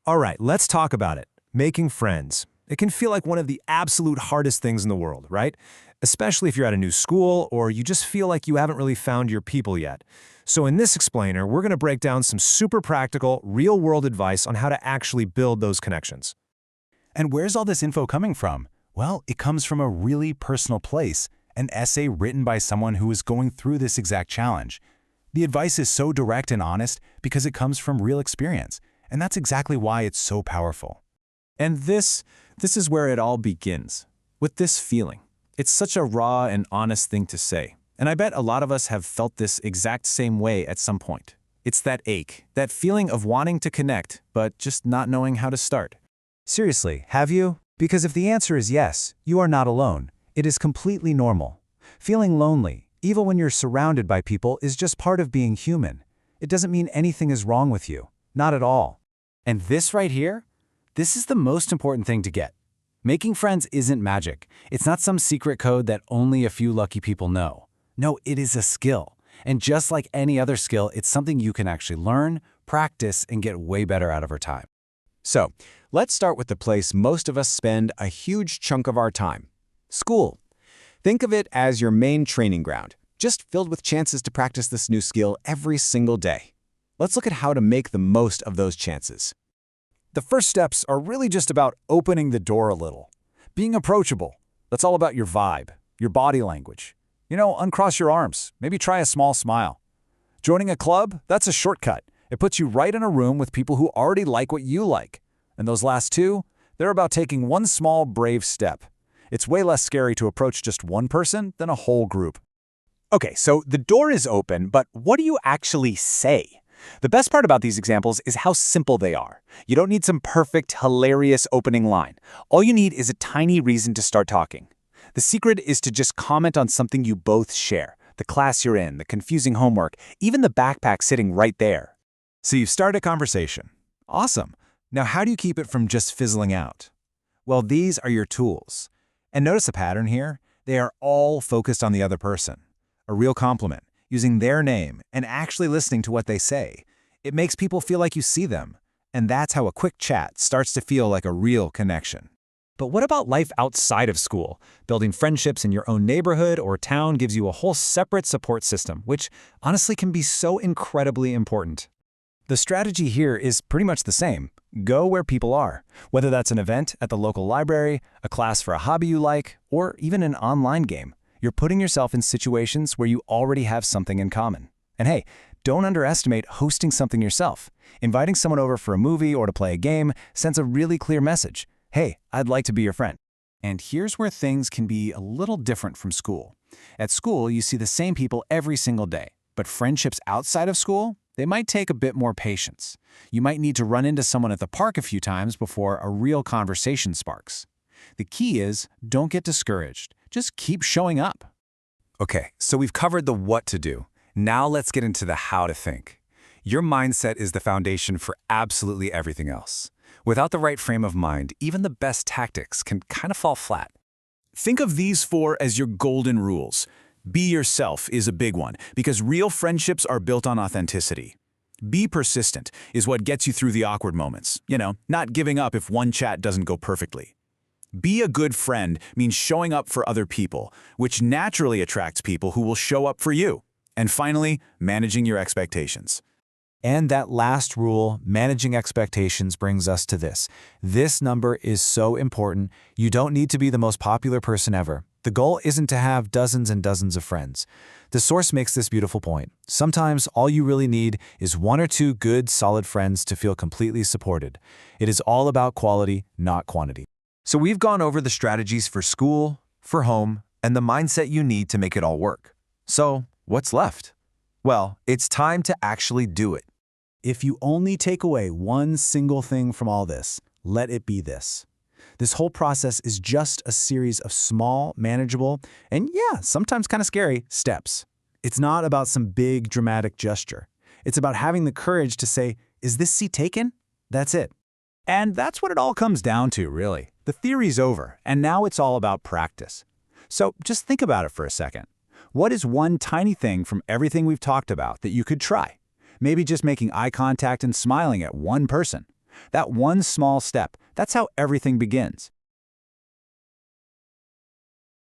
All right, let's talk about it. Making friends. It can feel like one of the absolute hardest things in the world, right? Especially if you're at a new school or you just feel like you haven't really found your people yet. So in this explainer, we're going to break down some super practical, real-world advice on how to actually build those connections. And where's all this info coming from? Well, it comes from a really personal place, an essay written by someone who is going through this exact challenge. The advice is so direct and honest because it comes from real experience, and that's exactly why it's so powerful. And this is where it all begins, with this feeling. It's such a raw and honest thing to say, and I bet a lot of us have felt this exact same way at some point. It's that ache, that feeling of wanting to connect, but just not knowing how to start. Seriously, have you? Because if the answer is yes, you are not alone. It is completely normal. Feeling lonely, even when you're surrounded by people, is just part of being human. It doesn't mean anything is wrong with you. Not at all. And this right here? This is the most important thing to get. Making friends isn't magic. It's not some secret code that only a few lucky people know. No, it is a skill. And just like any other skill, it's something you can actually learn, practice, and get way better out over time. So, let's start with the place most of us spend a huge chunk of our time: school. Think of it as your main training ground, just filled with chances to practice this new skill every single day. Let's look at how to make the most of those chances. The first steps are really just about opening the door a little. Being approachable. That's all about your vibe, your body language. Uncross your arms. Maybe try a small smile. Joining a club, that's a shortcut. It puts you right in a room with people who already like what you like. And those last two, they're about taking one small, brave step. It's way less scary to approach just one person than a whole group. Okay, so the door is open, but what do you actually say? The best part about these examples is how simple they are. You don't need some perfect, hilarious opening line. All you need is a tiny reason to start talking. The secret is to just comment on something you both share. The class you're in, the confusing homework, even the backpack sitting right there. So you start a conversation. Awesome. Now how do you keep it from just fizzling out? Well, these are your tools. And notice a pattern here. They are all focused on the other person. A real compliment, using their name, and actually listening to what they say. It makes people feel like you see them. And that's how a quick chat starts to feel like a real connection. But what about life outside of school? Building friendships in your own neighborhood or town gives you a whole separate support system, which honestly can be so incredibly important. The strategy here is pretty much the same. Go where people are, whether that's an event at the local library, a class for a hobby you like, or even an online game. You're putting yourself in situations where you already have something in common. And hey, don't underestimate hosting something yourself. Inviting someone over for a movie or to play a game sends a really clear message. Hey, I'd like to be your friend. And here's where things can be a little different from school. At school, you see the same people every single day. But friendships outside of school, they might take a bit more patience. You might need to run into someone at the park a few times before a real conversation sparks. The key is, don't get discouraged. Just keep showing up. Okay, so we've covered the what to do. Now let's get into the how to think. Your mindset is the foundation for absolutely everything else. Without the right frame of mind, even the best tactics can kind of fall flat. Think of these four as your golden rules. Be yourself is a big one, because real friendships are built on authenticity. Be persistent is what gets you through the awkward moments. Not giving up if one chat doesn't go perfectly. Be a good friend means showing up for other people, which naturally attracts people who will show up for you. And finally, managing your expectations. And that last rule, managing expectations, brings us to this. This number is so important. You don't need to be the most popular person ever. The goal isn't to have dozens and dozens of friends. The source makes this beautiful point. Sometimes all you really need is one or two good, solid friends to feel completely supported. It is all about quality, not quantity. So we've gone over the strategies for school, for home, and the mindset you need to make it all work. So what's left? Well, it's time to actually do it. If you only take away one single thing from all this, let it be this. This whole process is just a series of small, manageable, and sometimes kind of scary steps. It's not about some big, dramatic gesture. It's about having the courage to say, is this seat taken? That's it. And that's what it all comes down to, really. The theory's over, and now it's all about practice. So just think about it for a second. What is one tiny thing from everything we've talked about that you could try? Maybe just making eye contact and smiling at one person. That one small step, that's how everything begins.